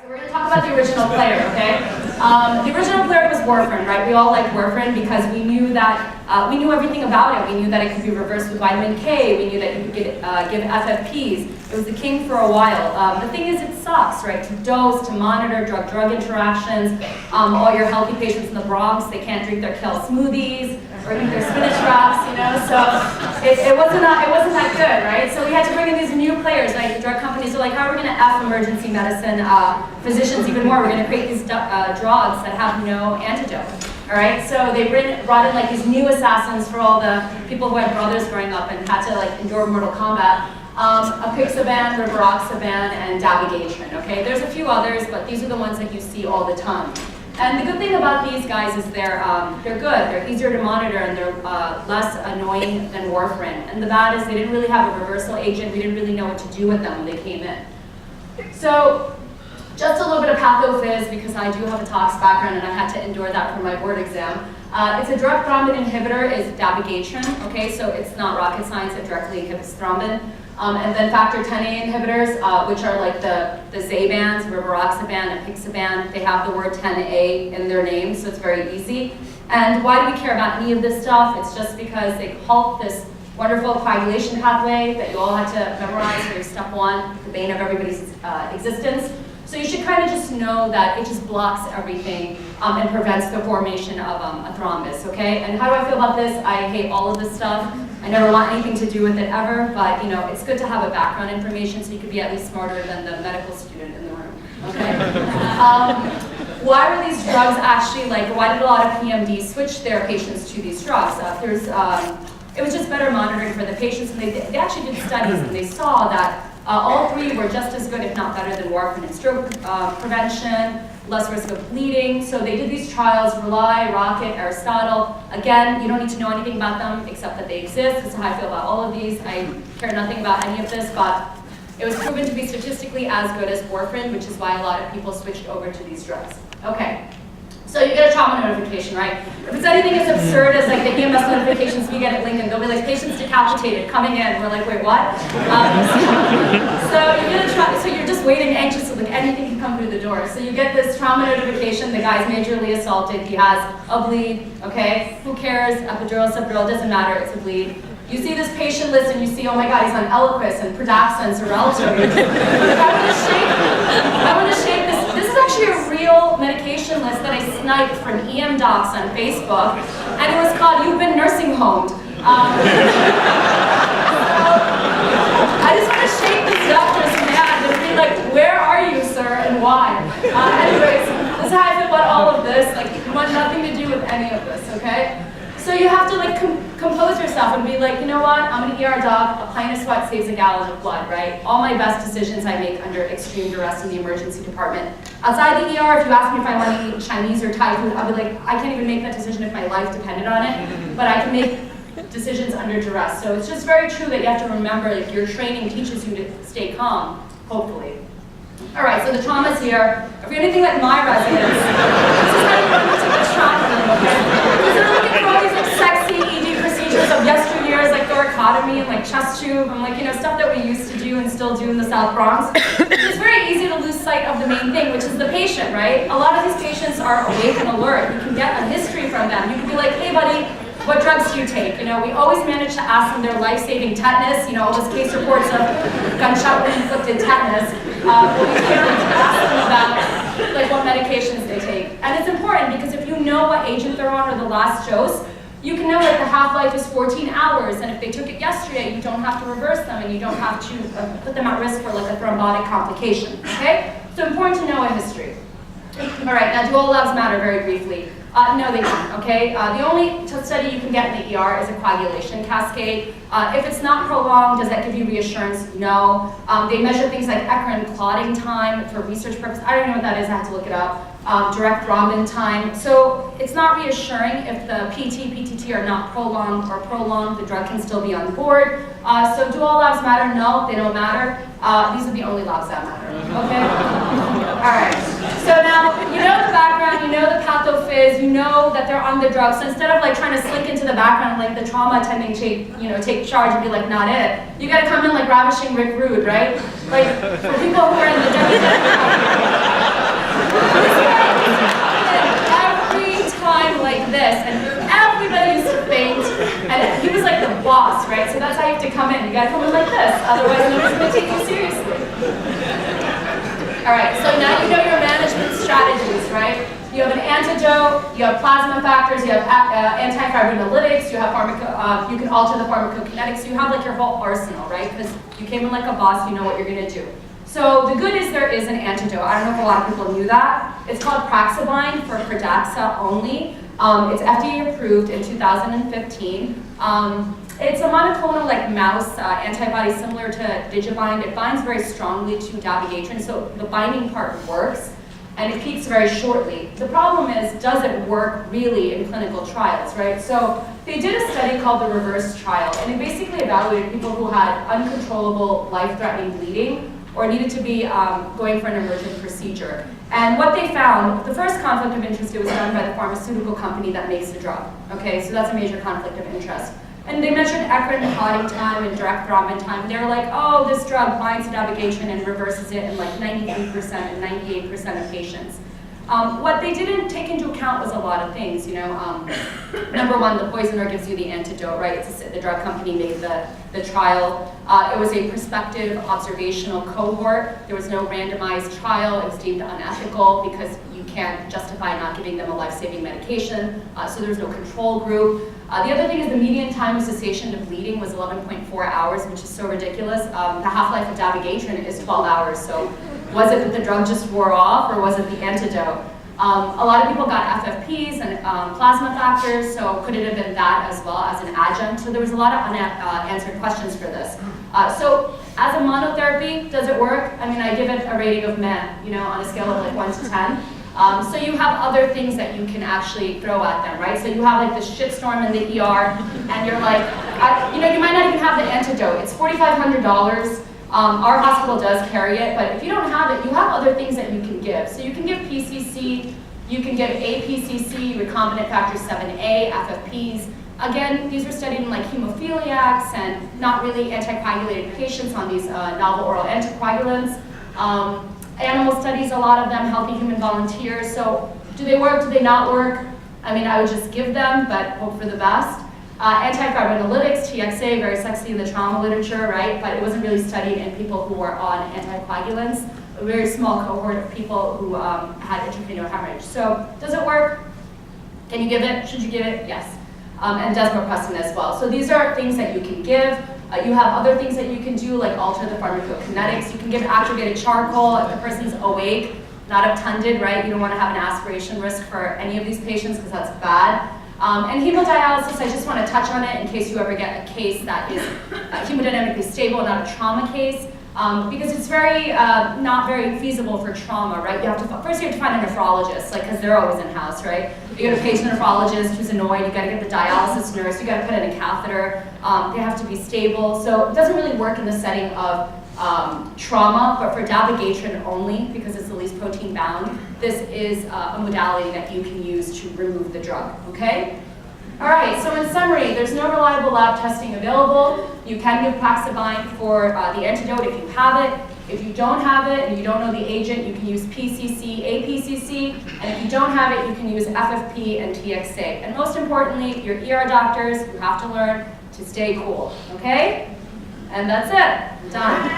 So we're going to talk about the original player, okay? The original player was warfarin, right? We all liked warfarin because we knew that, we knew everything about it. We knew that it could be reversed with vitamin K. We knew that you could give FFPs. It was the king for a while. The thing is, it sucks, right? To dose, to monitor drug-drug interactions. All your healthy patients in the Bronx, they can't drink their kale smoothies or eat their spinach wraps, you know? So it wasn't that good, right? So we had to bring in these new players, like the drug companies are like, how are we going to F emergency medicine physicians even more? We're going to create these drugs that have no antidote. All right, so they brought in like these new assassins for all the people who had brothers growing up and had to like endure Mortal Kombat. Apixaban, rivaroxaban, and dabigatran. Okay, there's a few others, but these are the ones that you see all the time. And the good thing about these guys is they're good. They're easier to monitor and they're less annoying than warfarin. And the bad is they didn't really have a reversal agent. We didn't really know what to do with them when they came in. So just a little bit of pathophys, because I do have a tox background and I had to endure that for my board exam. It's a direct thrombin inhibitor, is dabigatran, okay? So it's not rocket science, it directly inhibits thrombin. And then factor Xa inhibitors, which are like the Zabans, rivaroxaban, apixaban, they have the word 10A in their name, so it's very easy. And why do we care about any of this stuff? It's just because they halt this wonderful coagulation pathway that you all had to memorize for your step one, the bane of everybody's existence. So you should kind of just know that it just blocks everything and prevents the formation of a thrombus, okay? And how do I feel about this? I hate all of this stuff. I never want anything to do with it ever, but you know, it's good to have a background information so you could be at least smarter than the medical student in the room, okay? Why were these drugs actually, like, why did a lot of PMDs switch their patients to these drugs? It was just better monitoring for the patients, and they actually did studies and they saw that all three were just as good, if not better, than warfarin in stroke prevention, less risk of bleeding. So they did these trials, Rely, Rocket, Aristotle. Again, you don't need to know anything about them except that they exist. This is how I feel about all of these. I care nothing about any of this, but it was proven to be statistically as good as warfarin, which is why a lot of people switched over to these drugs. Okay. So you get a trauma notification, right? If it's anything as absurd as like the EMS notifications we get at Lincoln, they'll be like, patients decapitated, coming in. We're like, wait, what? So you're just waiting anxiously, like anything can come through the door. So you get this trauma notification, the guy's majorly assaulted, he has a bleed, okay? Who cares? Epidural, subdural, doesn't matter, it's a bleed. You see this patient list and you see, oh my God, he's on Eliquis and Pradaxa and Xarelto. I want to shake this. This is actually a real medication list that I sniped from EM docs on Facebook, and it was called You've Been Nursing Homed. So I just want to shake this doctor's hand and be like, where are you, sir, and why? Anyways, this is how I feel about all of this. Like, you want nothing to do with any of this, okay? So you have to like compose yourself and be like, you know what, I'm an ER doc, a pint of sweat saves a gallon of blood, right? All my best decisions I make under extreme duress in the emergency department. Outside the ER, if you ask me if I want to eat Chinese or Thai food, I'll be like, I can't even make that decision if my life depended on it, but I can make decisions under duress. So it's just very true that you have to remember, like, your training teaches you to stay calm, hopefully. All right, so the trauma's here. If you're anything like my residents, this is how you run into the trauma room, okay? Because they're looking for all these like sexy ED procedures of yesteryears, like thoracotomy and like chest tube, and like, you know, stuff that we used to do and still do in the South Bronx. It's very easy to lose sight of the main thing, which is the patient, right? A lot of these patients are awake and alert. You can get a history from them. You can be like, hey buddy, what drugs do you take? You know, we always manage to ask them their life-saving tetanus, you know, all those case reports of gunshot wound-inflicted tetanus. But we can't ask them about like what medications they take. And it's important because if you know what agent they're on or the last dose, you can know that the half-life is 14 hours, and if they took it yesterday, you don't have to reverse them, and you don't have to put them at risk for like a thrombotic complication, okay? So important to know a history. All right, now do all labs matter very briefly? No, they don't, okay? The only study you can get in the ER is a coagulation cascade. If it's not prolonged, does that give you reassurance? No. They measure things like eccrine clotting time for research purposes. I don't know what that is, I have to look it up. Direct thrombin time. So it's not reassuring if the PTT are not prolonged, the drug can still be on board. So do all labs matter? No, they don't matter. These are the only labs that matter, okay? All right. So now, you know the background, you know the pathophys, you know that they're on the drug. So instead of like trying to slink into the background, like the trauma attending take charge and be like, not it. You gotta come in like ravishing Rick Rude, right? Like, for people who are in the Every time like this, and everybody used to faint, and he was like the boss, right? So that's how you have to come in. You gotta come in like this, otherwise nobody's gonna take you seriously. All right, so now you know your management strategies, right? You have an antidote, you have plasma factors, you have anticoagulants, you have you can alter the pharmacokinetics, you have like your whole arsenal, right? Because you came in like a boss, you know what you're gonna do. So the good is there is an antidote. I don't know if a lot of people knew that. It's called Pradaxa for Pradaxa only. It's FDA approved in 2015. It's a monoclonal like mouse antibody similar to Digibind. It binds very strongly to dabigatran, so the binding part works, and it peaks very shortly. The problem is, does it work really in clinical trials, right? So they did a study called the REVERSE trial, and it basically evaluated people who had uncontrollable life-threatening bleeding or needed to be going for an emergent procedure. And what they found, the first conflict of interest, it was done by the pharmaceutical company that makes the drug. Okay, so that's a major conflict of interest. And they measured eccrine clotting time and direct thrombin time. They were like, oh, this drug binds to dabigatran and reverses it in like 93% and 98% of patients. What they didn't take into account was a lot of things, you know. Number one, the poisoner gives you the antidote, right? The drug company made the trial. It was a prospective observational cohort. There was no randomized trial. It was deemed unethical because you can't justify not giving them a life-saving medication. So there was no control group. The other thing is the median time of cessation to bleeding was 11.4 hours, which is so ridiculous. The half-life of dabigatran is 12 hours, so was it that the drug just wore off, or was it the antidote? A lot of people got FFPs and plasma factors, so could it have been that as well as an adjunct? So there was a lot of unanswered questions for this. So as a monotherapy, does it work? I mean, I give it a rating of meh, you know, on a scale of like 1 to 10. So you have other things that you can actually throw at them, right? So you have like this shitstorm in the ER, and you're like, you know, you might not even have the antidote. It's $4,500. Our hospital does carry it, but if you don't have it, you have other things that you can give. So you can give PCC, you can give APCC, recombinant factor 7A, FFPs. Again, these were studied in like hemophiliacs and not really anticoagulated patients on these novel oral anticoagulants. Animal studies, a lot of them, healthy human volunteers. So do they work, do they not work? I mean, I would just give them, but hope for the best. Antifibrinolytics, TXA, very sexy in the trauma literature, right? But it wasn't really studied in people who were on anticoagulants. A very small cohort of people who had intracranial hemorrhage. So does it work? Can you give it? Should you give it? Yes. And desmopressin as well. So these are things that you can give. You have other things that you can do, like alter the pharmacokinetics. You can give activated charcoal if the person's awake, not obtunded, right? You don't want to have an aspiration risk for any of these patients because that's bad. And hemodialysis, I just want to touch on it in case you ever get a case that is hemodynamically stable, not a trauma case, because it's very not very feasible for trauma, right? First you have to find a nephrologist, like, because they're always in-house, right? You get a patient nephrologist who's annoyed, you got to get the dialysis nurse, you got to put in a catheter, they have to be stable, so it doesn't really work in the setting of trauma, but for dabigatran only, because it's the least protein bound, this is a modality that you can use to remove the drug, okay? All right, so in summary, there's no reliable lab testing available. You can give Pradaxa for the antidote if you have it. If you don't have it and you don't know the agent, you can use PCC, APCC, and if you don't have it, you can use FFP and TXA. And most importantly, your ER doctors, you have to learn to stay cool, okay? And that's it, done.